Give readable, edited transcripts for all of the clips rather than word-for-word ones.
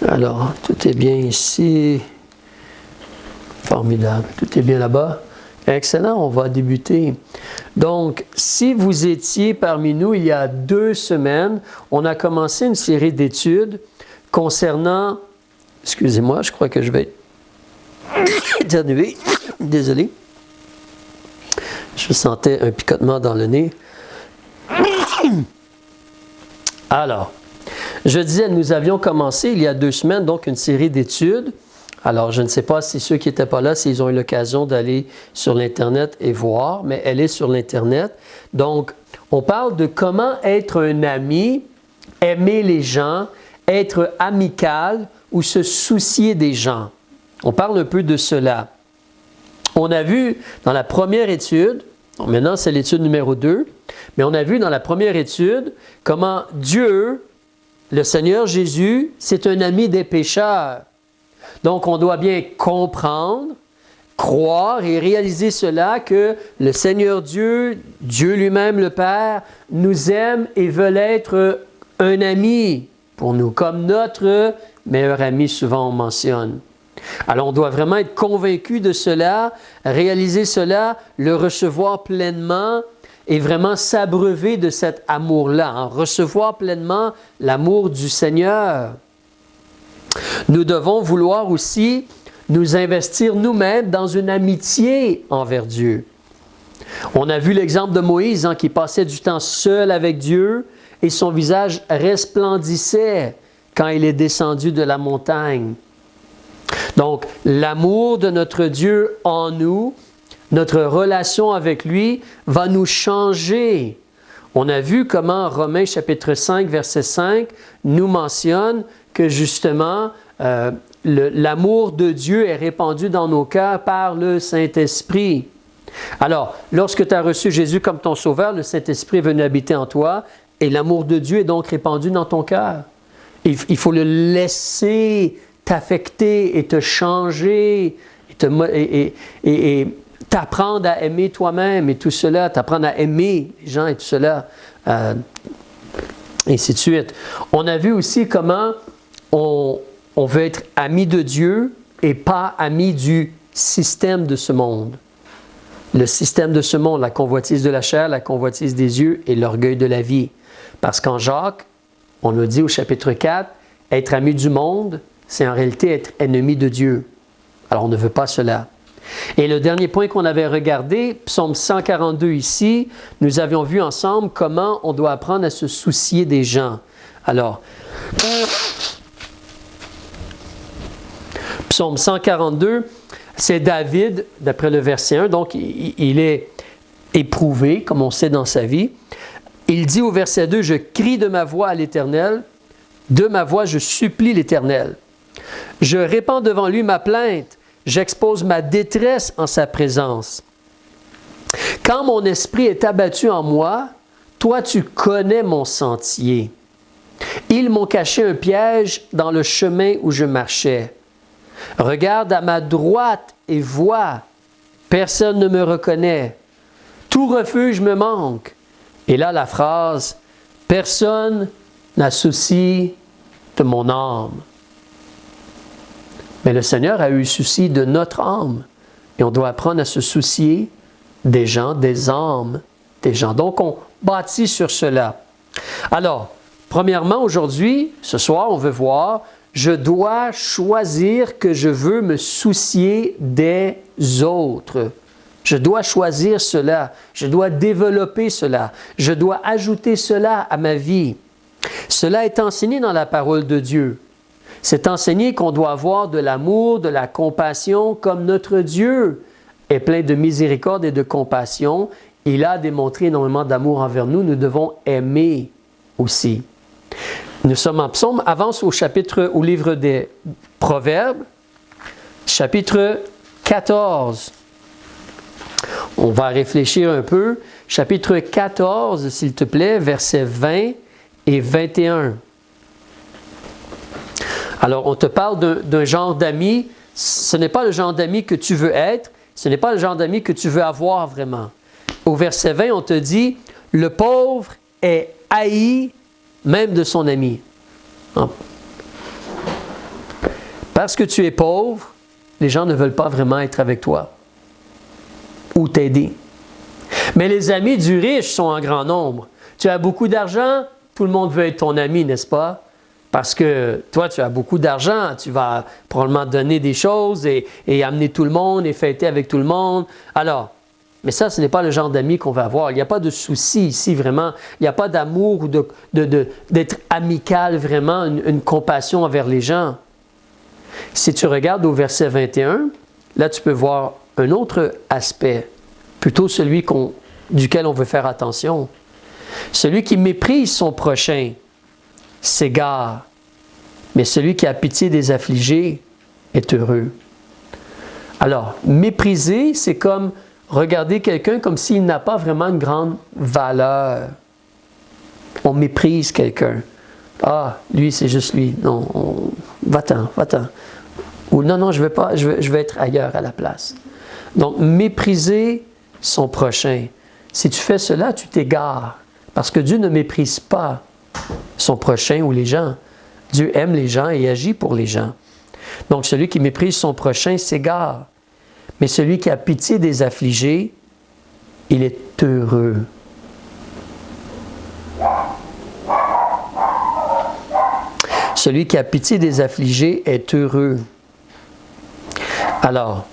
Alors, tout est bien ici. Formidable. Tout est bien là-bas. Excellent, on va débuter. Donc, si vous étiez parmi nous il y a 2 semaines, on a commencé une série d'études concernant... Excusez-moi, je crois que je vais éternuer. Désolé. Je sentais un picotement dans le nez. Alors, je disais, nous avions commencé il y a 2 semaines, donc une série d'études. Alors, je ne sais pas si ceux qui n'étaient pas là, s'ils ont eu l'occasion d'aller sur l'Internet et voir, mais elle est sur l'Internet. Donc, on parle de comment être un ami, aimer les gens, être amical ou se soucier des gens. On parle un peu de cela. On a vu dans la première étude, maintenant c'est l'étude numéro 2, mais on a vu dans la première étude comment Dieu, le Seigneur Jésus, c'est un ami des pécheurs. Donc, on doit bien comprendre, croire et réaliser cela que le Seigneur Dieu, Dieu lui-même le Père, nous aime et veut être un ami pour nous, comme notre meilleur ami, souvent on mentionne. Alors, on doit vraiment être convaincu de cela, réaliser cela, le recevoir pleinement et vraiment s'abreuver de cet amour-là, recevoir pleinement l'amour du Seigneur. Nous devons vouloir aussi nous investir nous-mêmes dans une amitié envers Dieu. On a vu l'exemple de Moïse qui passait du temps seul avec Dieu et son visage resplendissait quand il est descendu de la montagne. Donc, l'amour de notre Dieu en nous, notre relation avec lui va nous changer. On a vu comment Romains chapitre 5, verset 5 nous mentionne que justement, l'amour de Dieu est répandu dans nos cœurs par le Saint-Esprit. Alors, lorsque tu as reçu Jésus comme ton sauveur, le Saint-Esprit est venu habiter en toi et l'amour de Dieu est donc répandu dans ton cœur. Il faut le laisser t'affecter et te changer et t'apprendre à aimer toi-même et tout cela, t'apprendre à aimer les gens et tout cela, et ainsi de suite. On a vu aussi comment on veut être ami de Dieu et pas ami du système de ce monde. Le système de ce monde, la convoitise de la chair, la convoitise des yeux et l'orgueil de la vie. Parce qu'en Jacques, on nous dit au chapitre 4, être ami du monde, c'est en réalité être ennemi de Dieu. Alors on ne veut pas cela. Et le dernier point qu'on avait regardé, psaume 142 ici, nous avions vu ensemble comment on doit apprendre à se soucier des gens. Alors, psaume 142, c'est David, d'après le verset 1, donc il est éprouvé, comme on sait dans sa vie. Il dit au verset 2, « Je crie de ma voix à l'Éternel, de ma voix je supplie l'Éternel. Je répands devant lui ma plainte, j'expose ma détresse en sa présence. Quand mon esprit est abattu en moi, toi tu connais mon sentier. Ils m'ont caché un piège dans le chemin où je marchais. Regarde à ma droite et vois, personne ne me reconnaît. Tout refuge me manque. » Et là, la phrase, « Personne n'a souci de mon âme. » Mais le Seigneur a eu souci de notre âme. Et on doit apprendre à se soucier des gens, des âmes des gens. Donc, on bâtit sur cela. Alors, premièrement, aujourd'hui, ce soir, on veut voir, je dois choisir que je veux me soucier des autres. Je dois choisir cela. Je dois développer cela. Je dois ajouter cela à ma vie. Cela est enseigné dans la parole de Dieu. C'est enseigné qu'on doit avoir de l'amour, de la compassion, comme notre Dieu est plein de miséricorde et de compassion. Il a démontré énormément d'amour envers nous. Nous devons aimer aussi. Nous sommes en psaume. Avance au livre des Proverbes, chapitre 14. On va réfléchir un peu. Chapitre 14, s'il te plaît, versets 20 et 21. Alors, on te parle d'un genre d'ami. Ce n'est pas le genre d'ami que tu veux être. Ce n'est pas le genre d'ami que tu veux avoir vraiment. Au verset 20, on te dit, « Le pauvre est haï même de son ami. » Parce que tu es pauvre, les gens ne veulent pas vraiment être avec toi ou t'aider. Mais les amis du riche sont en grand nombre. Tu as beaucoup d'argent, tout le monde veut être ton ami, n'est-ce pas? Parce que toi, tu as beaucoup d'argent, tu vas probablement donner des choses et amener tout le monde et fêter avec tout le monde. Alors, mais ça, ce n'est pas le genre d'amis qu'on va avoir. Il n'y a pas de souci ici, vraiment. Il n'y a pas d'amour ou d'être amical, vraiment, une compassion envers les gens. Si tu regardes au verset 21, là, tu peux voir un autre aspect, plutôt celui duquel on veut faire attention. Celui qui méprise son prochain s'égare, mais celui qui a pitié des affligés est heureux. Alors, mépriser, c'est comme regarder quelqu'un comme s'il n'a pas vraiment une grande valeur. On méprise quelqu'un. Ah, lui, c'est juste lui. Non, va-t'en, va-t'en. Ou non, je vais être ailleurs à la place. Donc, mépriser son prochain. Si tu fais cela, tu t'égares. Parce que Dieu ne méprise pas son prochain ou les gens. Dieu aime les gens et agit pour les gens. Donc, celui qui méprise son prochain s'égare. Mais celui qui a pitié des affligés, il est heureux. Celui qui a pitié des affligés est heureux. Alors,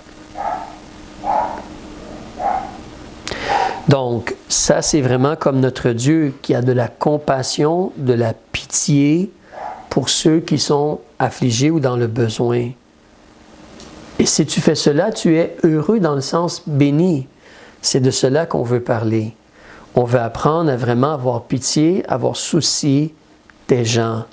donc, ça c'est vraiment comme notre Dieu qui a de la compassion, de la pitié pour ceux qui sont affligés ou dans le besoin. Et si tu fais cela, tu es heureux dans le sens béni. C'est de cela qu'on veut parler. On veut apprendre à vraiment avoir pitié, avoir souci des gens.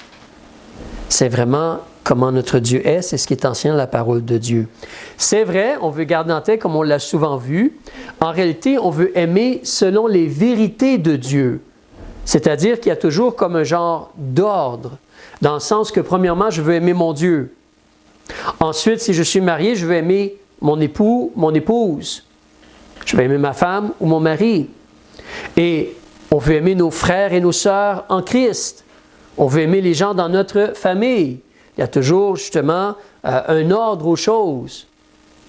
C'est vraiment comment notre Dieu est, c'est ce qui est ancien dans la parole de Dieu. C'est vrai, on veut garder en tête, comme on l'a souvent vu, en réalité, on veut aimer selon les vérités de Dieu. C'est-à-dire qu'il y a toujours comme un genre d'ordre, dans le sens que, premièrement, je veux aimer mon Dieu. Ensuite, si je suis marié, je veux aimer mon époux, mon épouse. Je veux aimer ma femme ou mon mari. Et on veut aimer nos frères et nos sœurs en Christ. On veut aimer les gens dans notre famille. Il y a toujours justement un ordre aux choses.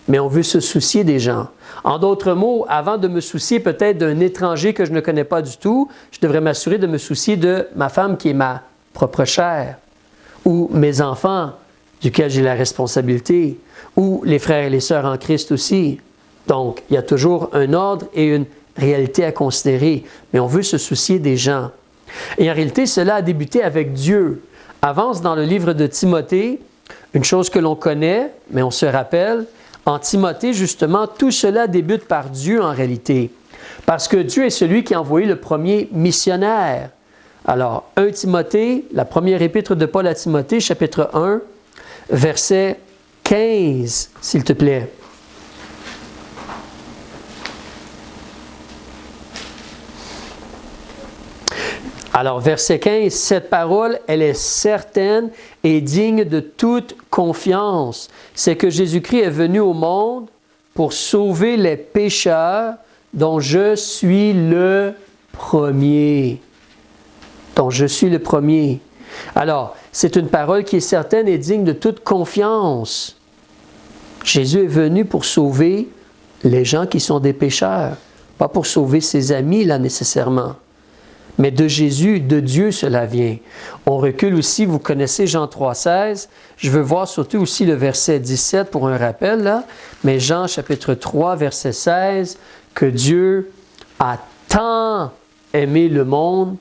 Mais on veut se soucier des gens. En d'autres mots, avant de me soucier peut-être d'un étranger que je ne connais pas du tout, je devrais m'assurer de me soucier de ma femme qui est ma propre chair, ou mes enfants, duquel j'ai la responsabilité, ou les frères et les sœurs en Christ aussi. Donc, il y a toujours un ordre et une réalité à considérer, mais on veut se soucier des gens. Et en réalité, cela a débuté avec Dieu. Avance dans le livre de Timothée, une chose que l'on connaît, mais on se rappelle, en Timothée, justement, tout cela débute par Dieu en réalité. Parce que Dieu est celui qui a envoyé le premier missionnaire. Alors, 1 Timothée, la première épître de Paul à Timothée, chapitre 1, verset 15, s'il te plaît. Alors, verset 15, cette parole, elle est certaine et digne de toute confiance. C'est que Jésus-Christ est venu au monde pour sauver les pécheurs dont je suis le premier. Dont je suis le premier. Alors, c'est une parole qui est certaine et digne de toute confiance. Jésus est venu pour sauver les gens qui sont des pécheurs, pas pour sauver ses amis là nécessairement. Mais de Jésus, de Dieu, cela vient. On recule aussi, vous connaissez Jean 3,16. Je veux voir surtout aussi le verset 17 pour un rappel, là. Mais Jean chapitre 3, verset 16, que Dieu a tant aimé le monde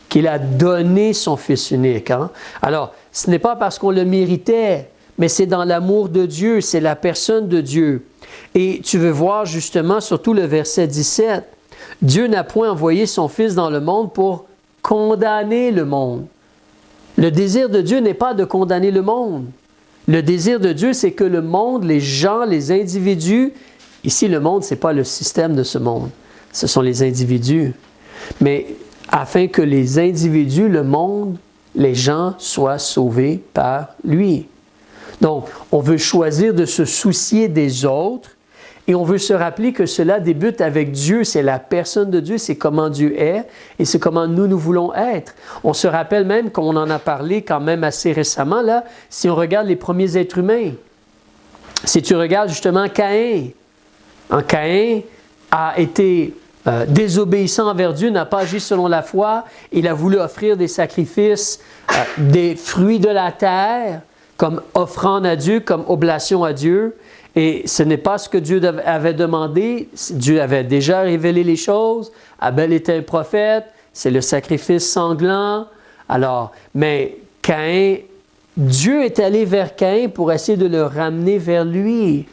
qu'il a donné son Fils unique. Hein? Alors, ce n'est pas parce qu'on le méritait, mais c'est dans l'amour de Dieu, c'est la personne de Dieu. Et tu veux voir justement surtout le verset 17. Dieu n'a point envoyé son Fils dans le monde pour condamner le monde. Le désir de Dieu n'est pas de condamner le monde. Le désir de Dieu, c'est que le monde, les gens, les individus, ici le monde, ce n'est pas le système de ce monde, ce sont les individus. Mais afin que les individus, le monde, les gens soient sauvés par lui. Donc, on veut choisir de se soucier des autres Et on veut se rappeler que cela débute avec Dieu, c'est la personne de Dieu, c'est comment Dieu est et c'est comment nous voulons être. On se rappelle même qu'on en a parlé quand même assez récemment, là, si on regarde les premiers êtres humains. Si tu regardes justement Caïn, Caïn a été désobéissant envers Dieu, n'a pas agi selon la foi, il a voulu offrir des sacrifices, des fruits de la terre, comme offrande à Dieu, comme oblation à Dieu. Et ce n'est pas ce que Dieu avait demandé. Dieu avait déjà révélé les choses. Abel était un prophète. C'est le sacrifice sanglant. Alors, mais Caïn, Dieu est allé vers Caïn pour essayer de le ramener vers lui.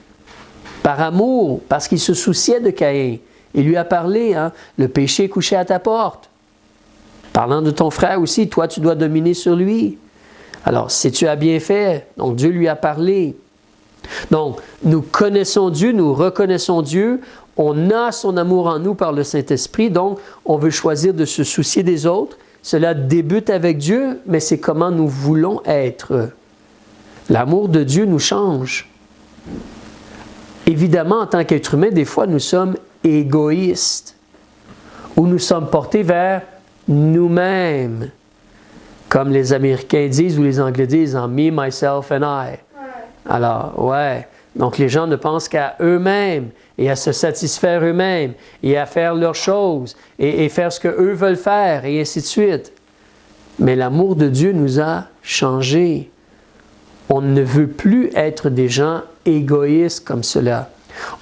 Par amour, parce qu'il se souciait de Caïn. Il lui a parlé, le péché est couché à ta porte. Parlant de ton frère aussi, toi tu dois dominer sur lui. Alors, si tu as bien fait, donc Dieu lui a parlé. Donc, nous connaissons Dieu, nous reconnaissons Dieu, on a son amour en nous par le Saint-Esprit, donc on veut choisir de se soucier des autres. Cela débute avec Dieu, mais c'est comment nous voulons être. L'amour de Dieu nous change. Évidemment, en tant qu'être humain, des fois, nous sommes égoïstes, ou nous sommes portés vers nous-mêmes, comme les Américains disent ou les Anglais disent en « me, myself and I ». Alors, donc les gens ne pensent qu'à eux-mêmes et à se satisfaire eux-mêmes et à faire leurs choses et faire ce qu'eux veulent faire et ainsi de suite. Mais l'amour de Dieu nous a changés. On ne veut plus être des gens égoïstes comme cela.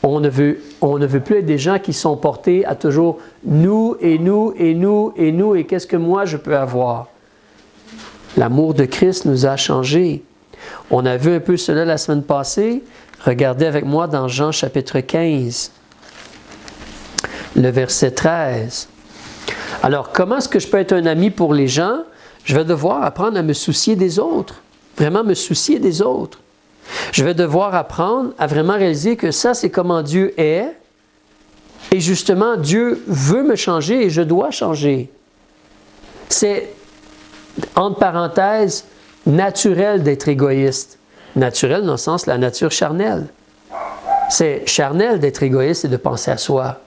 On ne veut plus être des gens qui sont portés à toujours nous et nous et nous et nous et qu'est-ce que moi je peux avoir. L'amour de Christ nous a changés. On a vu un peu cela la semaine passée. Regardez avec moi dans Jean chapitre 15, le verset 13. Alors, comment est-ce que je peux être un ami pour les gens? Je vais devoir apprendre à me soucier des autres. Vraiment me soucier des autres. Je vais devoir apprendre à vraiment réaliser que ça, c'est comment Dieu est. Et justement, Dieu veut me changer et je dois changer. C'est, entre parenthèses, naturel d'être égoïste. Naturel dans le sens de la nature charnelle. C'est charnel d'être égoïste et de penser à soi.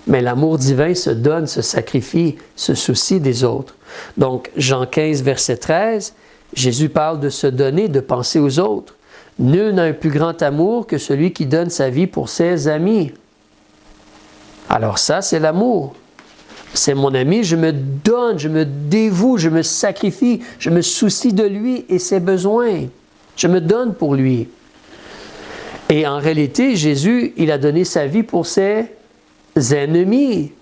Mais l'amour divin se donne, se sacrifie, se soucie des autres. Donc, Jean 15, verset 13, Jésus parle de se donner, de penser aux autres. Nul n'a un plus grand amour que celui qui donne sa vie pour ses amis. Alors ça, c'est l'amour. C'est mon ami, je me donne, je me dévoue, je me sacrifie, je me soucie de lui et ses besoins. Je me donne pour lui. Et en réalité, Jésus, il a donné sa vie pour ses ennemis,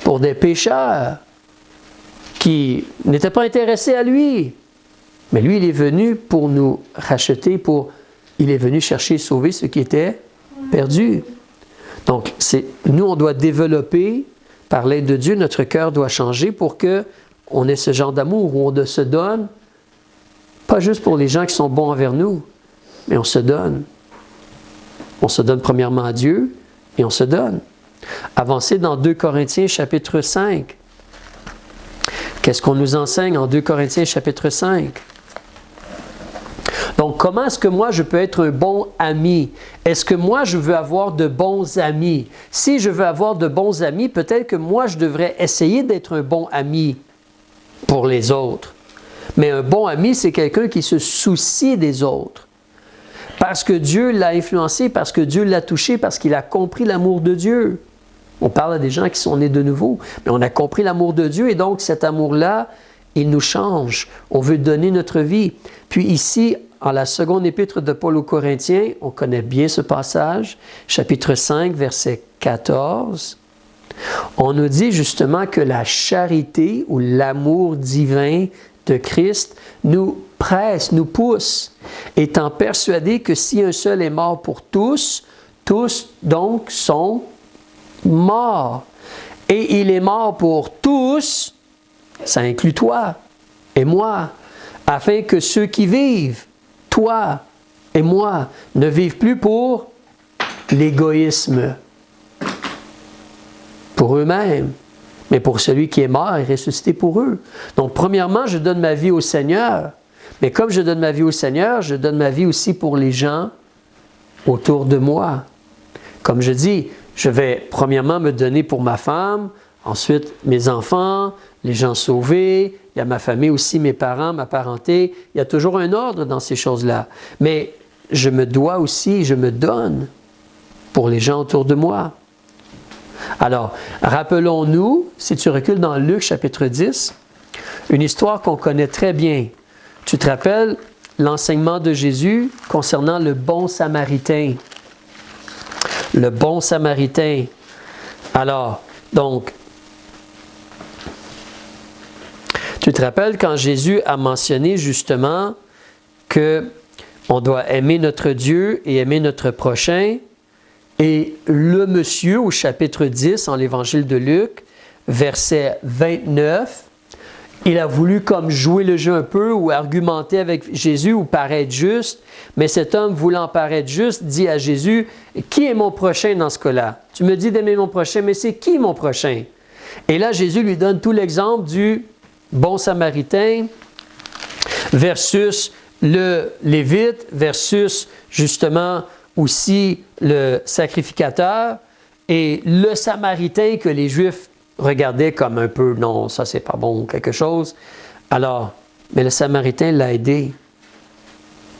pour des pécheurs qui n'étaient pas intéressés à lui. Mais lui, il est venu pour nous racheter, il est venu chercher et sauver ceux qui étaient perdus. Donc, nous, on doit développer, par l'aide de Dieu, notre cœur doit changer pour qu'on ait ce genre d'amour où on se donne, pas juste pour les gens qui sont bons envers nous, mais on se donne. On se donne premièrement à Dieu et on se donne. Avancez dans 2 Corinthiens chapitre 5. Qu'est-ce qu'on nous enseigne en 2 Corinthiens chapitre 5? Donc, comment est-ce que moi, je peux être un bon ami? Est-ce que moi, je veux avoir de bons amis? Si je veux avoir de bons amis, peut-être que moi, je devrais essayer d'être un bon ami pour les autres. Mais un bon ami, c'est quelqu'un qui se soucie des autres. Parce que Dieu l'a influencé, parce que Dieu l'a touché, parce qu'il a compris l'amour de Dieu. On parle à des gens qui sont nés de nouveau, mais on a compris l'amour de Dieu et donc cet amour-là, il nous change. On veut donner notre vie. Puis ici, en la seconde épître de Paul aux Corinthiens, on connaît bien ce passage, chapitre 5, verset 14. On nous dit justement que la charité ou l'amour divin de Christ nous presse, nous pousse, étant persuadés que si un seul est mort pour tous, tous donc sont morts. Et il est mort pour tous, ça inclut toi et moi, afin que ceux qui vivent, toi et moi, ne vivent plus pour l'égoïsme, pour eux-mêmes, mais pour celui qui est mort et ressuscité pour eux. Donc, premièrement, je donne ma vie au Seigneur, mais comme je donne ma vie au Seigneur, je donne ma vie aussi pour les gens autour de moi. Comme je dis, je vais premièrement me donner pour ma femme, ensuite mes enfants, les gens sauvés, il y a ma famille aussi, mes parents, ma parenté. Il y a toujours un ordre dans ces choses-là. Mais je me dois aussi, je me donne pour les gens autour de moi. Alors, rappelons-nous, si tu recules dans Luc chapitre 10, une histoire qu'on connaît très bien. Tu te rappelles l'enseignement de Jésus concernant le bon samaritain. Le bon samaritain. Alors, donc, tu te rappelles quand Jésus a mentionné justement que on doit aimer notre Dieu et aimer notre prochain. Et le monsieur au chapitre 10 en l'évangile de Luc, verset 29, il a voulu comme jouer le jeu un peu ou argumenter avec Jésus ou paraître juste. Mais cet homme voulant paraître juste dit à Jésus, « Qui est mon prochain dans ce cas-là? Tu me dis d'aimer mon prochain, mais c'est qui mon prochain? » Et là, Jésus lui donne tout l'exemple du bon samaritain versus le lévite versus justement aussi le sacrificateur et le samaritain que les Juifs regardaient comme un peu, non, ça c'est pas bon, quelque chose. Alors, mais le samaritain l'a aidé.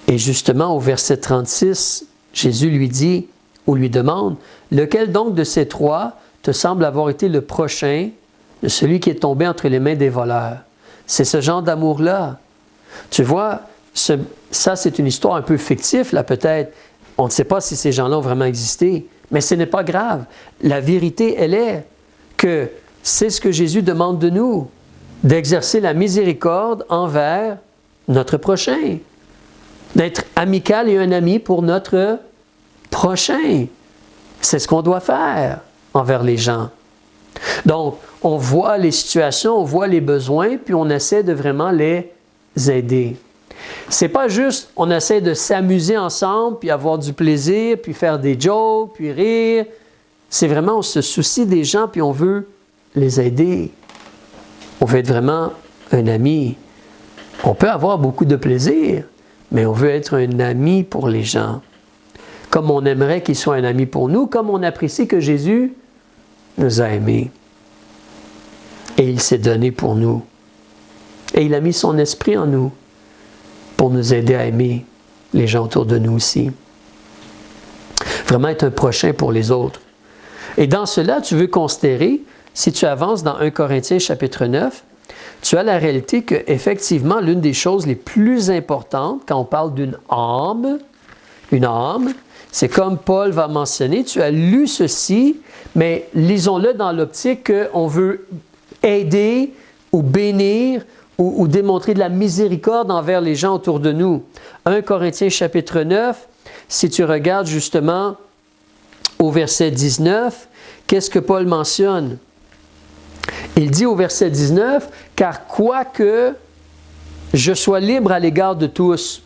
Et justement, au verset 36, Jésus lui dit, ou lui demande, « Lequel donc de ces trois te semble avoir été le prochain de celui qui est tombé entre les mains des voleurs? » C'est ce genre d'amour-là. Tu vois, ça c'est une histoire un peu fictive, là peut-être. On ne sait pas si ces gens-là ont vraiment existé, mais ce n'est pas grave. La vérité, elle est que c'est ce que Jésus demande de nous, d'exercer la miséricorde envers notre prochain, d'être amical et un ami pour notre prochain. C'est ce qu'on doit faire envers les gens. Donc, on voit les situations, on voit les besoins, puis on essaie de vraiment les aider. C'est pas juste, on essaie de s'amuser ensemble, puis avoir du plaisir, puis faire des jokes, puis rire. C'est vraiment, on se soucie des gens, puis on veut les aider. On veut être vraiment un ami. On peut avoir beaucoup de plaisir, mais on veut être un ami pour les gens. Comme on aimerait qu'ils soient un ami pour nous, comme on apprécie que Jésus nous a aimés. Et il s'est donné pour nous. Et il a mis son esprit en nous pour nous aider à aimer les gens autour de nous aussi. Vraiment être un prochain pour les autres. Et dans cela, tu veux considérer, si tu avances dans 1 Corinthiens chapitre 9, tu as la réalité qu'effectivement, l'une des choses les plus importantes quand on parle d'une âme, c'est comme Paul va mentionner, tu as lu ceci, mais lisons-le dans l'optique qu'on veut aider ou bénir ou démontrer de la miséricorde envers les gens autour de nous. 1 Corinthiens chapitre 9, si tu regardes justement au verset 19, qu'est-ce que Paul mentionne? Il dit au verset 19, « Car quoique je sois libre à l'égard de tous,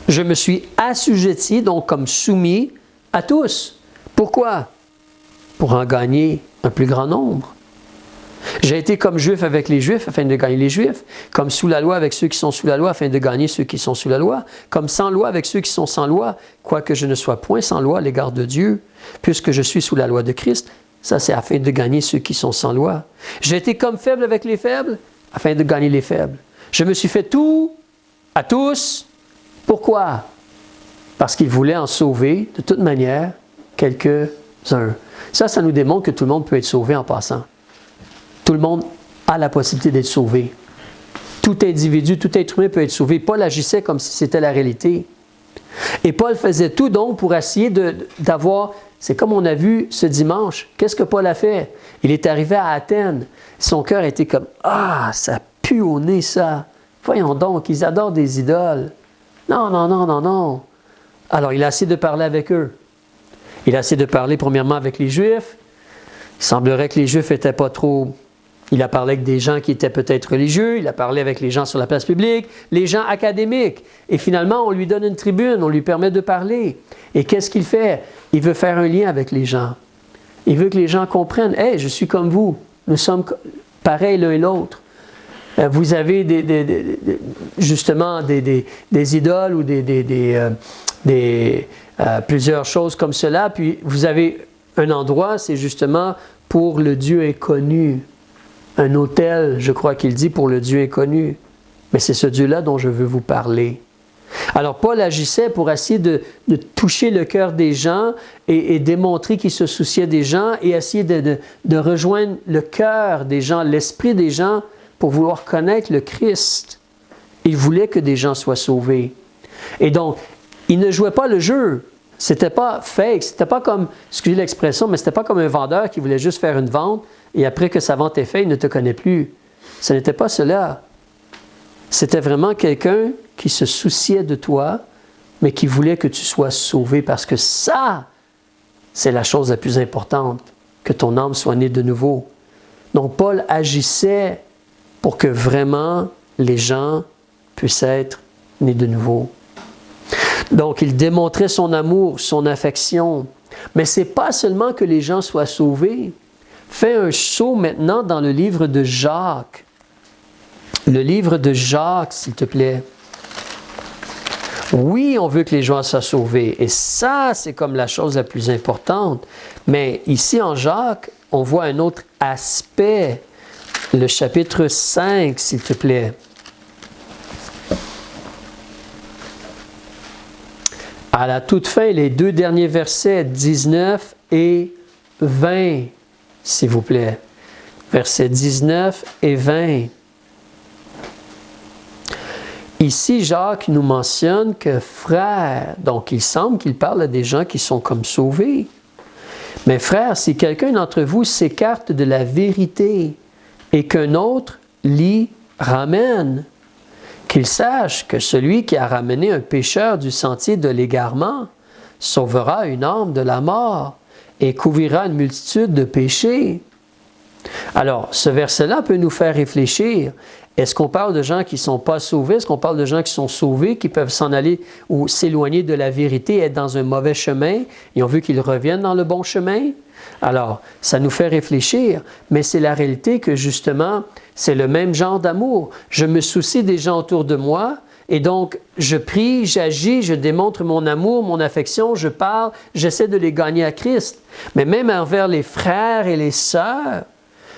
je me suis assujetti, donc comme soumis, à tous. » Pourquoi? Pour en gagner un plus grand nombre. J'ai été comme juif avec les Juifs afin de gagner les Juifs, comme sous la loi avec ceux qui sont sous la loi afin de gagner ceux qui sont sous la loi, comme sans loi avec ceux qui sont sans loi, quoique je ne sois point sans loi à l'égard de Dieu, puisque je suis sous la loi de Christ. Ça, c'est afin de gagner ceux qui sont sans loi. J'ai été comme faible avec les faibles afin de gagner les faibles. Je me suis fait tout à tous. Pourquoi? Parce qu'il voulait en sauver, de toute manière, quelques-uns. Ça nous démontre que tout le monde peut être sauvé en passant. Tout le monde a la possibilité d'être sauvé. Tout individu, tout être humain peut être sauvé. Paul agissait comme si c'était la réalité. Et Paul faisait tout donc pour essayer d'avoir, c'est comme on a vu ce dimanche, qu'est-ce que Paul a fait? Il est arrivé à Athènes. Son cœur était comme, ah, ça pue au nez ça. Voyons donc, ils adorent des idoles. Non, non, non, non, non. Alors il a essayé de parler avec eux. Il a essayé de parler premièrement avec les Juifs. Il semblerait que les Juifs n'étaient pas trop... Il a parlé avec des gens qui étaient peut-être religieux, il a parlé avec les gens sur la place publique, les gens académiques. Et finalement, on lui donne une tribune, on lui permet de parler. Et qu'est-ce qu'il fait? Il veut faire un lien avec les gens. Il veut que les gens comprennent, « Hey, je suis comme vous, nous sommes pareils l'un et l'autre. » Vous avez justement des idoles ou plusieurs choses comme cela. Puis vous avez un endroit, c'est justement pour le Dieu inconnu. Un autel, je crois qu'il dit, pour le Dieu inconnu. Mais c'est ce Dieu-là dont je veux vous parler. Alors Paul agissait pour essayer de toucher le cœur des gens et démontrer qu'il se souciait des gens et essayer de rejoindre le cœur des gens, l'esprit des gens pour vouloir connaître le Christ. Il voulait que des gens soient sauvés. Et donc, il ne jouait pas le jeu. C'était pas fake, c'était pas comme, excusez l'expression, mais c'était pas comme un vendeur qui voulait juste faire une vente et après que sa vente est faite, il ne te connaît plus. Ce n'était pas cela. C'était vraiment quelqu'un qui se souciait de toi, mais qui voulait que tu sois sauvé parce que ça, c'est la chose la plus importante, que ton âme soit née de nouveau. Donc Paul agissait pour que vraiment les gens puissent être nés de nouveau. Donc, il démontrait son amour, son affection. Mais ce n'est pas seulement que les gens soient sauvés. Fais un saut maintenant dans le livre de Jacques. Le livre de Jacques, s'il te plaît. Oui, on veut que les gens soient sauvés. Et ça, c'est comme la chose la plus importante. Mais ici, en Jacques, on voit un autre aspect. Le chapitre 5, s'il te plaît. À la toute fin, les 2 derniers versets, 19 et 20, s'il vous plaît. Versets 19 et 20. Ici, Jacques nous mentionne que frère, donc il semble qu'il parle à des gens qui sont comme sauvés. Mais frère, si quelqu'un d'entre vous s'écarte de la vérité et qu'un autre l'y ramène, qu'il sache que celui qui a ramené un pécheur du sentier de l'égarement sauvera une âme de la mort et couvrira une multitude de péchés. Alors, ce verset-là peut nous faire réfléchir. Est-ce qu'on parle de gens qui ne sont pas sauvés? Est-ce qu'on parle de gens qui sont sauvés, qui peuvent s'en aller ou s'éloigner de la vérité, être dans un mauvais chemin et on veut qu'ils reviennent dans le bon chemin? Alors, ça nous fait réfléchir, mais c'est la réalité que justement, c'est le même genre d'amour. Je me soucie des gens autour de moi et donc je prie, j'agis, je démontre mon amour, mon affection, je parle, j'essaie de les gagner à Christ. Mais même envers les frères et les sœurs,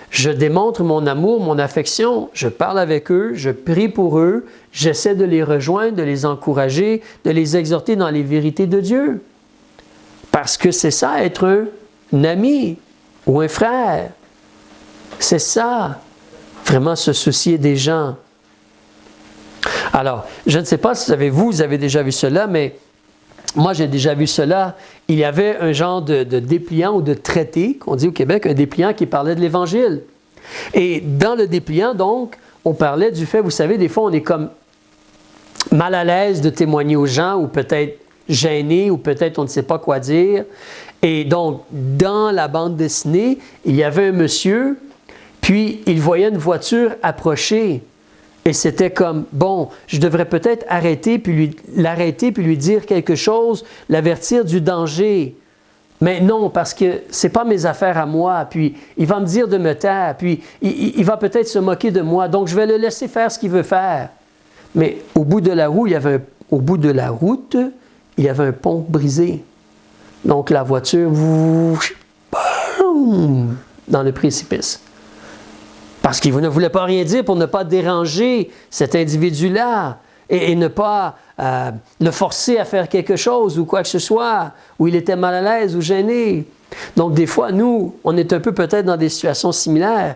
je démontre mon amour, mon affection, je parle avec eux, je prie pour eux, j'essaie de les rejoindre, de les encourager, de les exhorter dans les vérités de Dieu. Parce que c'est ça, être un ami ou un frère. C'est ça, vraiment se soucier des gens. Alors, je ne sais pas si vous avez déjà vu cela, mais moi j'ai déjà vu cela. Il y avait un genre de dépliant ou de traité, qu'on dit au Québec, un dépliant qui parlait de l'Évangile. Et dans le dépliant, donc, on parlait du fait, vous savez, des fois on est comme mal à l'aise de témoigner aux gens ou peut-être gêné ou peut-être on ne sait pas quoi dire. Et donc, dans la bande dessinée, il y avait un monsieur, puis il voyait une voiture approcher. Et c'était comme, bon, je devrais peut-être l'arrêter puis lui dire quelque chose, l'avertir du danger. Mais non, parce que ce n'est pas mes affaires à moi, puis il va me dire de me taire, puis il va peut-être se moquer de moi, donc je vais le laisser faire ce qu'il veut faire. Mais au bout de la route, il y avait un pont brisé. Donc la voiture, boum, dans le précipice. Parce qu'il ne voulait pas rien dire pour ne pas déranger cet individu-là et ne pas le forcer à faire quelque chose ou quoi que ce soit, où il était mal à l'aise ou gêné. Donc des fois, nous, on est un peu peut-être dans des situations similaires.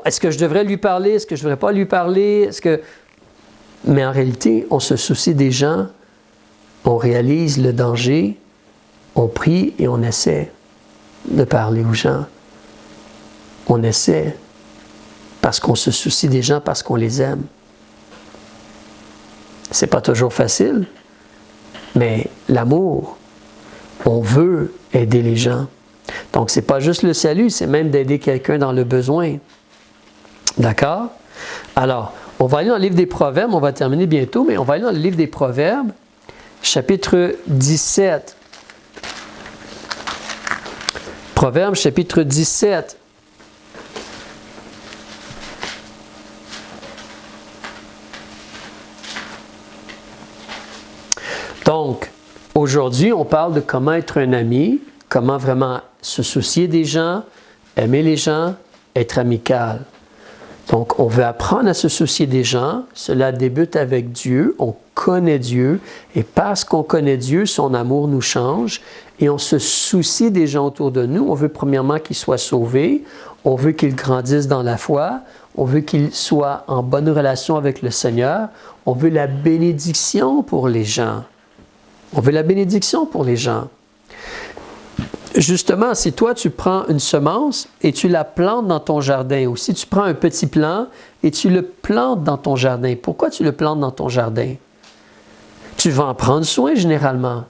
Est-ce que je devrais lui parler? Est-ce que je ne devrais pas lui parler? Mais en réalité, on se soucie des gens, on réalise le danger, on prie et on essaie de parler aux gens. On essaie. Parce qu'on se soucie des gens, parce qu'on les aime. C'est pas toujours facile, mais l'amour, on veut aider les gens. Donc, c'est pas juste le salut, c'est même d'aider quelqu'un dans le besoin. D'accord? Alors, on va aller dans le livre des Proverbes, on va terminer bientôt, mais on va aller dans le livre des Proverbes, chapitre 17. Proverbes, chapitre 17. Donc, Aujourd'hui, on parle de comment être un ami, comment vraiment se soucier des gens, aimer les gens, être amical. Donc, on veut apprendre à se soucier des gens. Cela débute avec Dieu. On connaît Dieu. Et parce qu'on connaît Dieu, son amour nous change. Et on se soucie des gens autour de nous. On veut premièrement qu'ils soient sauvés. On veut qu'ils grandissent dans la foi. On veut qu'ils soient en bonne relation avec le Seigneur. On veut la bénédiction pour les gens. On veut la bénédiction pour les gens. Justement, si toi, tu prends une semence et tu la plantes dans ton jardin, ou si tu prends un petit plant et tu le plantes dans ton jardin, pourquoi tu le plantes dans ton jardin? Tu vas en prendre soin généralement.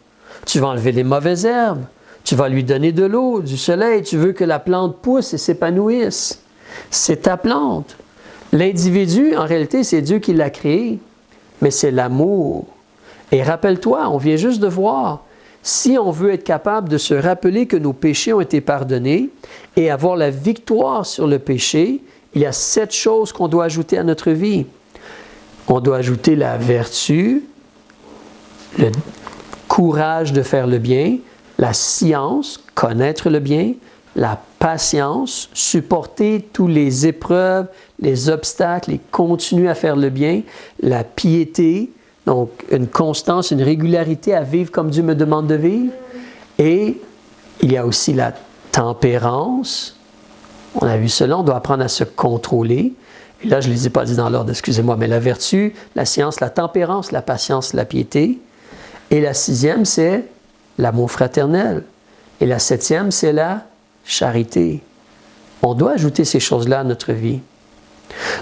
Tu vas enlever les mauvaises herbes. Tu vas lui donner de l'eau, du soleil. Tu veux que la plante pousse et s'épanouisse. C'est ta plante. L'individu, en réalité, c'est Dieu qui l'a créé, mais c'est l'amour. Et rappelle-toi, on vient juste de voir, si on veut être capable de se rappeler que nos péchés ont été pardonnés et avoir la victoire sur le péché, il y a 7 choses qu'on doit ajouter à notre vie. On doit ajouter la vertu, le courage de faire le bien, la science, connaître le bien, la patience, supporter toutes les épreuves, les obstacles et continuer à faire le bien, la piété, donc une constance, une régularité à vivre comme Dieu me demande de vivre. Et il y a aussi la tempérance. On a vu cela, on doit apprendre à se contrôler. Et là, je ne les ai pas dit dans l'ordre, excusez-moi, mais la vertu, la science, la tempérance, la patience, la piété. Et la 6e, c'est l'amour fraternel. Et la 7e, c'est la charité. On doit ajouter ces choses-là à notre vie.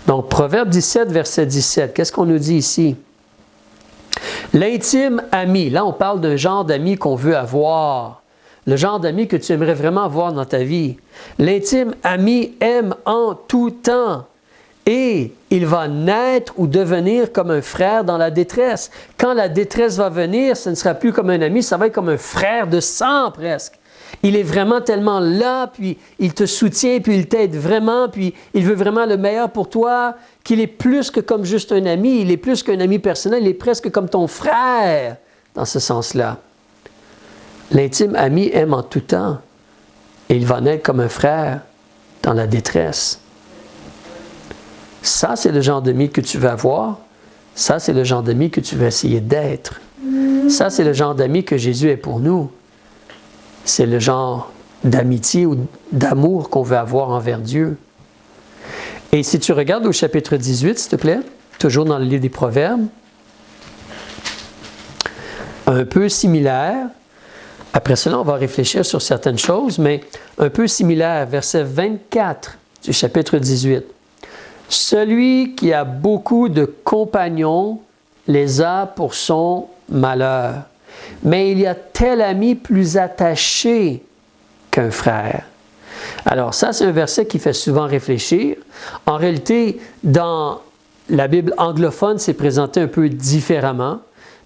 Donc, Proverbe 17, verset 17, qu'est-ce qu'on nous dit ici? L'intime ami, là on parle d'un genre d'ami qu'on veut avoir, le genre d'ami que tu aimerais vraiment avoir dans ta vie. L'intime ami aime en tout temps et il va naître ou devenir comme un frère dans la détresse. Quand la détresse va venir, ce ne sera plus comme un ami, ça va être comme un frère de sang presque. Il est vraiment tellement là, puis il te soutient, puis il t'aide vraiment, puis il veut vraiment le meilleur pour toi, qu'il est plus que comme juste un ami, il est plus qu'un ami personnel, il est presque comme ton frère, dans ce sens-là. L'intime ami aime en tout temps, et il va naître comme un frère dans la détresse. Ça, c'est le genre d'ami que tu veux avoir. Ça, c'est le genre d'ami que tu veux essayer d'être. Ça, c'est le genre d'ami que Jésus est pour nous. C'est le genre d'amitié ou d'amour qu'on veut avoir envers Dieu. Et si tu regardes au chapitre 18, s'il te plaît, toujours dans le livre des Proverbes, un peu similaire, après cela, on va réfléchir sur certaines choses, mais un peu similaire, verset 24 du chapitre 18. « Celui qui a beaucoup de compagnons les a pour son malheur. Mais il y a tel ami plus attaché qu'un frère. » Alors ça, c'est un verset qui fait souvent réfléchir. En réalité, dans la Bible anglophone, c'est présenté un peu différemment.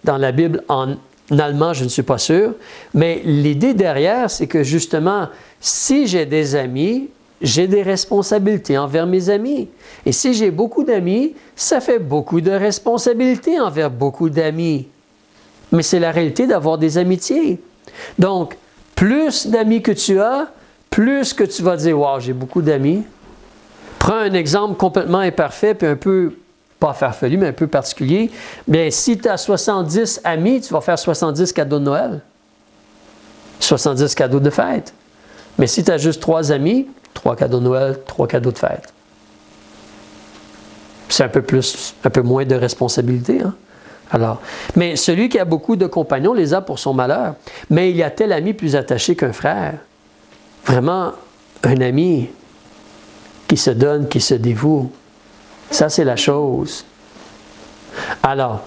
Dans la Bible en allemand, je ne suis pas sûr. Mais l'idée derrière, c'est que justement, si j'ai des amis, j'ai des responsabilités envers mes amis. Et si j'ai beaucoup d'amis, ça fait beaucoup de responsabilités envers beaucoup d'amis. Mais c'est la réalité d'avoir des amitiés. Donc, plus d'amis que tu as, plus que tu vas dire « Wow, j'ai beaucoup d'amis ». Prends un exemple complètement imparfait, puis un peu, pas farfelu, mais un peu particulier. Bien, si tu as 70 amis, tu vas faire 70 cadeaux de Noël. 70 cadeaux de fête. Mais si tu as juste 3 amis, 3 cadeaux de Noël, 3 cadeaux de fête. C'est un peu moins de responsabilité, hein? Alors, mais celui qui a beaucoup de compagnons les a pour son malheur. Mais il y a tel ami plus attaché qu'un frère. Vraiment, un ami qui se donne, qui se dévoue. Ça, c'est la chose. Alors,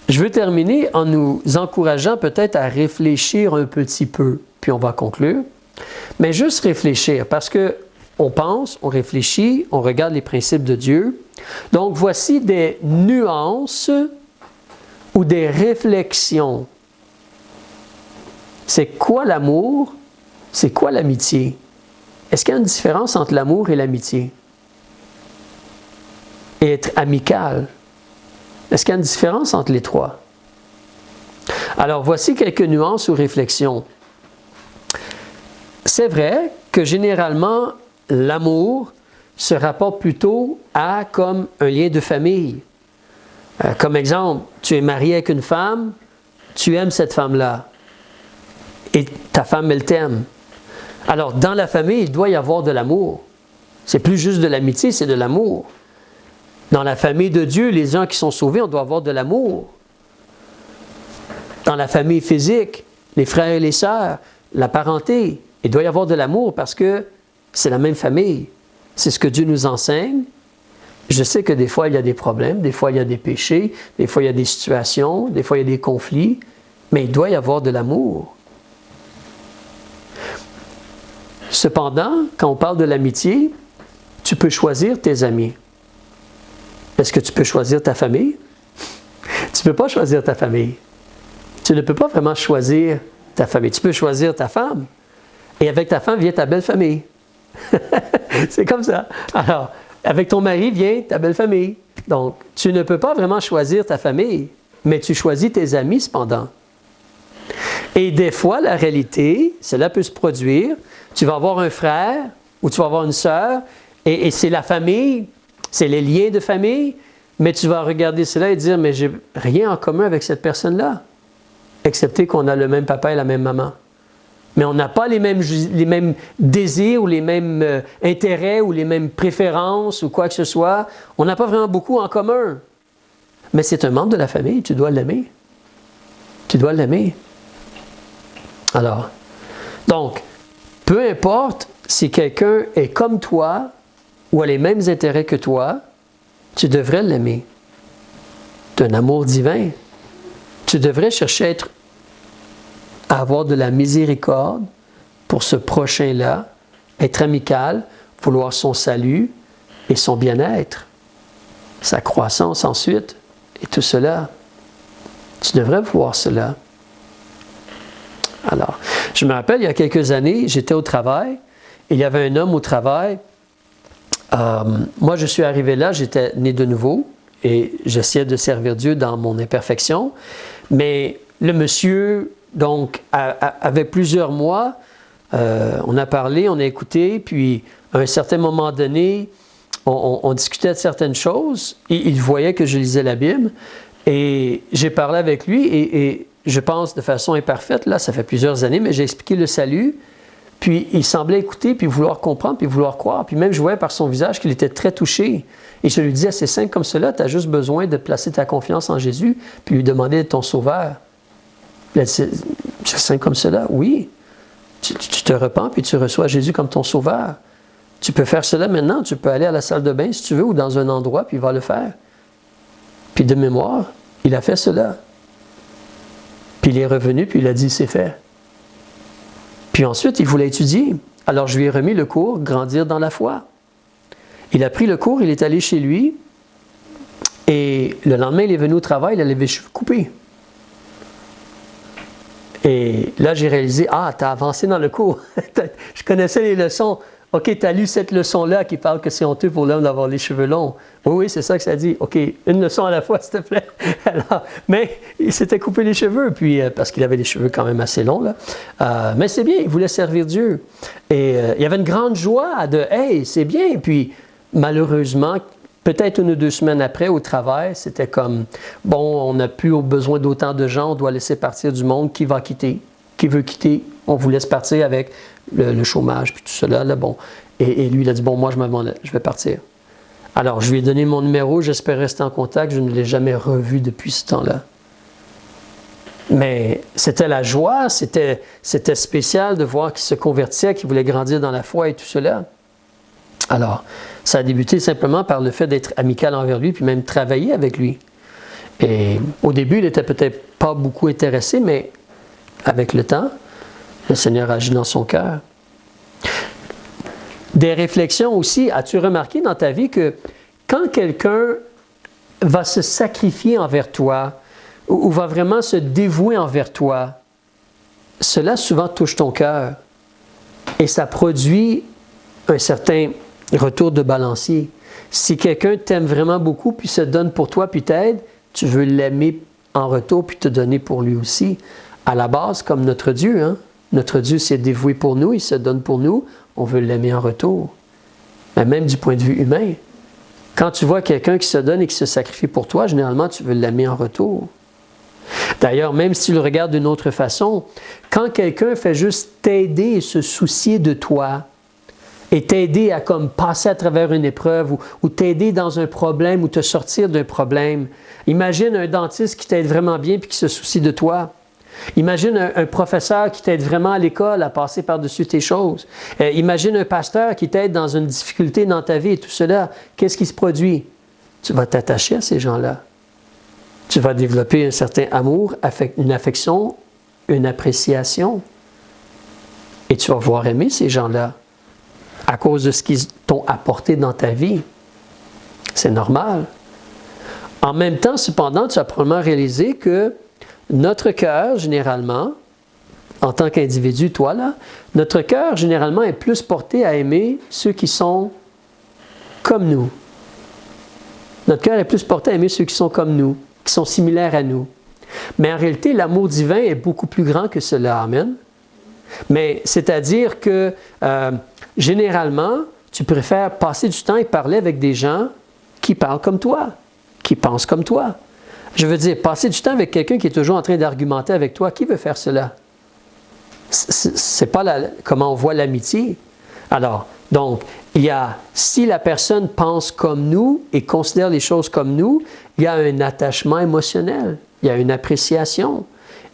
je veux terminer en nous encourageant peut-être à réfléchir un petit peu, puis on va conclure. Mais juste réfléchir, parce que on pense, on réfléchit, on regarde les principes de Dieu. Donc, voici des nuances ou des réflexions. C'est quoi l'amour? C'est quoi l'amitié? Est-ce qu'il y a une différence entre l'amour et l'amitié? Et être amical? Est-ce qu'il y a une différence entre les trois? Alors, voici quelques nuances ou réflexions. C'est vrai que généralement, l'amour se rapporte plutôt à comme un lien de famille. Comme exemple, tu es marié avec une femme, tu aimes cette femme-là et ta femme, elle t'aime. Alors, dans la famille, il doit y avoir de l'amour. C'est plus juste de l'amitié, c'est de l'amour. Dans la famille de Dieu, les uns qui sont sauvés, on doit avoir de l'amour. Dans la famille physique, les frères et les sœurs, la parenté, il doit y avoir de l'amour parce que c'est la même famille. C'est ce que Dieu nous enseigne. Je sais que des fois, il y a des problèmes, des fois, il y a des péchés, des fois, il y a des situations, des fois, il y a des conflits, mais il doit y avoir de l'amour. Cependant, quand on parle de l'amitié, tu peux choisir tes amis. Est-ce que tu peux choisir ta famille? Tu ne peux pas choisir ta famille. Tu ne peux pas vraiment choisir ta famille. Tu peux choisir ta femme. Et avec ta femme vient ta belle famille. C'est comme ça. Alors, avec ton mari vient ta belle famille. Donc, tu ne peux pas vraiment choisir ta famille, mais tu choisis tes amis cependant. Et des fois, la réalité, cela peut se produire. Tu vas avoir un frère ou tu vas avoir une sœur, et c'est la famille, c'est les liens de famille, mais tu vas regarder cela et dire, mais j'ai rien en commun avec cette personne-là, excepté qu'on a le même papa et la même maman. Mais on n'a pas les mêmes désirs ou les mêmes intérêts ou les mêmes préférences ou quoi que ce soit. On n'a pas vraiment beaucoup en commun. Mais c'est un membre de la famille, tu dois l'aimer. Tu dois l'aimer. Alors, donc, peu importe si quelqu'un est comme toi ou a les mêmes intérêts que toi, tu devrais l'aimer. C'est un amour divin. Tu devrais chercher à avoir de la miséricorde pour ce prochain-là, être amical, vouloir son salut et son bien-être, sa croissance ensuite, et tout cela. Tu devrais vouloir cela. Alors, je me rappelle, il y a quelques années, j'étais au travail, et il y avait un homme au travail. Moi, je suis arrivé là, j'étais né de nouveau, et j'essayais de servir Dieu dans mon imperfection, mais le monsieur, donc, avait plusieurs mois, on a parlé, on a écouté, puis à un certain moment donné, on discutait de certaines choses, et il voyait que je lisais la Bible, et j'ai parlé avec lui, et je pense de façon imparfaite, là, ça fait plusieurs années, mais j'ai expliqué le salut, puis il semblait écouter, puis vouloir comprendre, puis vouloir croire, puis même je voyais par son visage qu'il était très touché, et je lui disais, c'est simple comme cela, tu as juste besoin de placer ta confiance en Jésus, puis lui demander d'être ton sauveur. C'est simple comme cela, oui. Tu te repens, puis tu reçois Jésus comme ton sauveur. Tu peux faire cela maintenant, tu peux aller à la salle de bain si tu veux, ou dans un endroit, puis il va le faire. Puis de mémoire, il a fait cela. Puis il est revenu, puis il a dit, c'est fait. Puis ensuite, il voulait étudier. Alors je lui ai remis le cours, Grandir dans la foi. Il a pris le cours, il est allé chez lui, et le lendemain, il est venu au travail, il avait les cheveux coupés. Et là, j'ai réalisé, tu as avancé dans le cours. Je connaissais les leçons. OK, tu as lu cette leçon-là qui parle que c'est honteux pour l'homme d'avoir les cheveux longs. Oui, c'est ça que ça dit. OK, une leçon à la fois, s'il te plaît. Alors, mais il s'était coupé les cheveux, puis, parce qu'il avait les cheveux quand même assez longs. Là. Mais c'est bien, il voulait servir Dieu. Et il y avait une grande joie de « Hey, c'est bien ». Puis malheureusement, peut-être 1 ou 2 semaines après, au travail, c'était comme « Bon, on n'a plus besoin d'autant de gens, on doit laisser partir du monde. Qui va quitter? Qui veut quitter? On vous laisse partir avec le chômage, puis tout cela. Là, bon. Et lui, il a dit « Bon, moi, je vais partir. » Alors, je lui ai donné mon numéro, j'espère rester en contact. Je ne l'ai jamais revu depuis ce temps-là. Mais c'était la joie, c'était spécial de voir qu'il se convertissait, qu'il voulait grandir dans la foi et tout cela. Alors, ça a débuté simplement par le fait d'être amical envers lui, puis même travailler avec lui. Et au début, il n'était peut-être pas beaucoup intéressé, mais avec le temps, le Seigneur agit dans son cœur. Des réflexions aussi, as-tu remarqué dans ta vie que quand quelqu'un va se sacrifier envers toi, ou va vraiment se dévouer envers toi, cela souvent touche ton cœur. Et ça produit un certain retour de balancier. Si quelqu'un t'aime vraiment beaucoup, puis se donne pour toi, puis t'aide, tu veux l'aimer en retour puis te donner pour lui aussi. À la base, comme notre Dieu, hein? Notre Dieu s'est dévoué pour nous, il se donne pour nous, on veut l'aimer en retour. Mais même du point de vue humain, quand tu vois quelqu'un qui se donne et qui se sacrifie pour toi, généralement, tu veux l'aimer en retour. D'ailleurs, même si tu le regardes d'une autre façon, quand quelqu'un fait juste t'aider et se soucier de toi, et t'aider à comme passer à travers une épreuve ou t'aider dans un problème ou te sortir d'un problème. Imagine un dentiste qui t'aide vraiment bien et qui se soucie de toi. Imagine un professeur qui t'aide vraiment à l'école à passer par-dessus tes choses. Imagine un pasteur qui t'aide dans une difficulté dans ta vie et tout cela. Qu'est-ce qui se produit? Tu vas t'attacher à ces gens-là. Tu vas développer un certain amour, une affection, une appréciation. Et tu vas voir aimer ces gens-là à cause de ce qu'ils t'ont apporté dans ta vie. C'est normal. En même temps, cependant, tu as probablement réalisé que notre cœur, généralement, en tant qu'individu, toi là, notre cœur, généralement, est plus porté à aimer ceux qui sont comme nous. Notre cœur est plus porté à aimer ceux qui sont comme nous, qui sont similaires à nous. Mais en réalité, l'amour divin est beaucoup plus grand que cela. Amen. Mais c'est-à-dire que, généralement, tu préfères passer du temps et parler avec des gens qui parlent comme toi, qui pensent comme toi. Je veux dire, passer du temps avec quelqu'un qui est toujours en train d'argumenter avec toi, qui veut faire cela? C'est pas comment on voit l'amitié. Alors, donc, si la personne pense comme nous et considère les choses comme nous, il y a un attachement émotionnel, il y a une appréciation.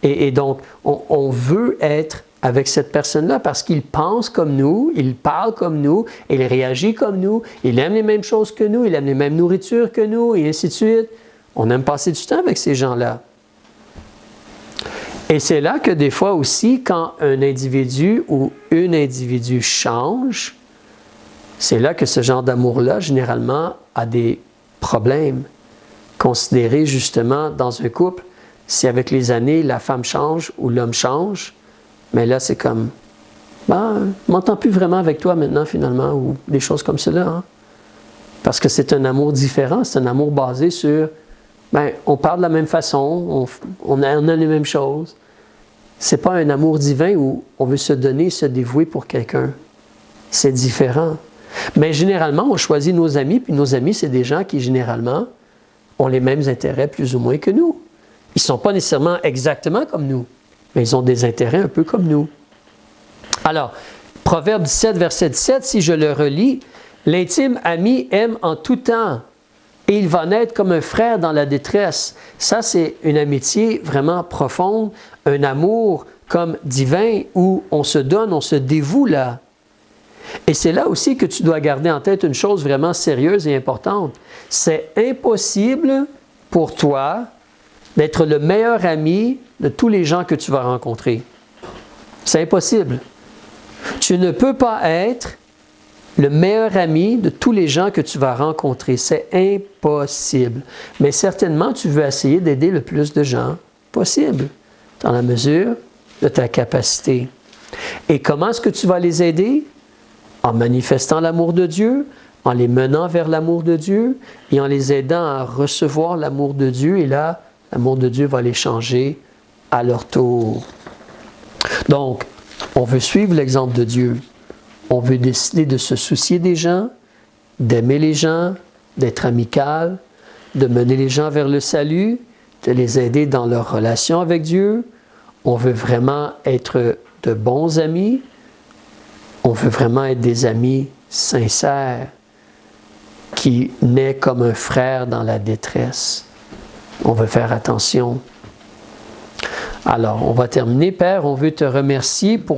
Et donc, on veut être avec cette personne-là parce qu'il pense comme nous, il parle comme nous, il réagit comme nous, il aime les mêmes choses que nous, il aime les mêmes nourritures que nous, et ainsi de suite. On aime passer du temps avec ces gens-là. Et c'est là que des fois aussi, quand un individu ou une individu change, c'est là que ce genre d'amour-là, généralement, a des problèmes. Considérez justement dans un couple, si avec les années, la femme change ou l'homme change, mais là, c'est comme, je ne m'entends plus vraiment avec toi maintenant, finalement, ou des choses comme cela. Hein? Parce que c'est un amour différent, c'est un amour basé sur, on parle de la même façon, on a les mêmes choses. Ce n'est pas un amour divin où on veut se donner, se dévouer pour quelqu'un. C'est différent. Mais généralement, on choisit nos amis, puis nos amis, c'est des gens qui, généralement, ont les mêmes intérêts plus ou moins que nous. Ils ne sont pas nécessairement exactement comme nous, mais ils ont des intérêts un peu comme nous. Alors, Proverbe 17, verset 17, si je le relis, « L'intime ami aime en tout temps, et il va naître comme un frère dans la détresse. » Ça, c'est une amitié vraiment profonde, un amour comme divin où on se donne, on se dévoue là. Et c'est là aussi que tu dois garder en tête une chose vraiment sérieuse et importante. C'est impossible pour toi d'être le meilleur ami de tous les gens que tu vas rencontrer. C'est impossible. Tu ne peux pas être le meilleur ami de tous les gens que tu vas rencontrer. C'est impossible. Mais certainement, tu veux essayer d'aider le plus de gens possible, dans la mesure de ta capacité. Et comment est-ce que tu vas les aider? En manifestant l'amour de Dieu, en les menant vers l'amour de Dieu et en les aidant à recevoir l'amour de Dieu. Et là, l'amour de Dieu va les changer à leur tour. Donc, on veut suivre l'exemple de Dieu. On veut décider de se soucier des gens, d'aimer les gens, d'être amical, de mener les gens vers le salut, de les aider dans leur relation avec Dieu. On veut vraiment être de bons amis. On veut vraiment être des amis sincères qui naissent comme un frère dans la détresse. On veut faire attention. Alors, on va terminer. Père, on veut te remercier pour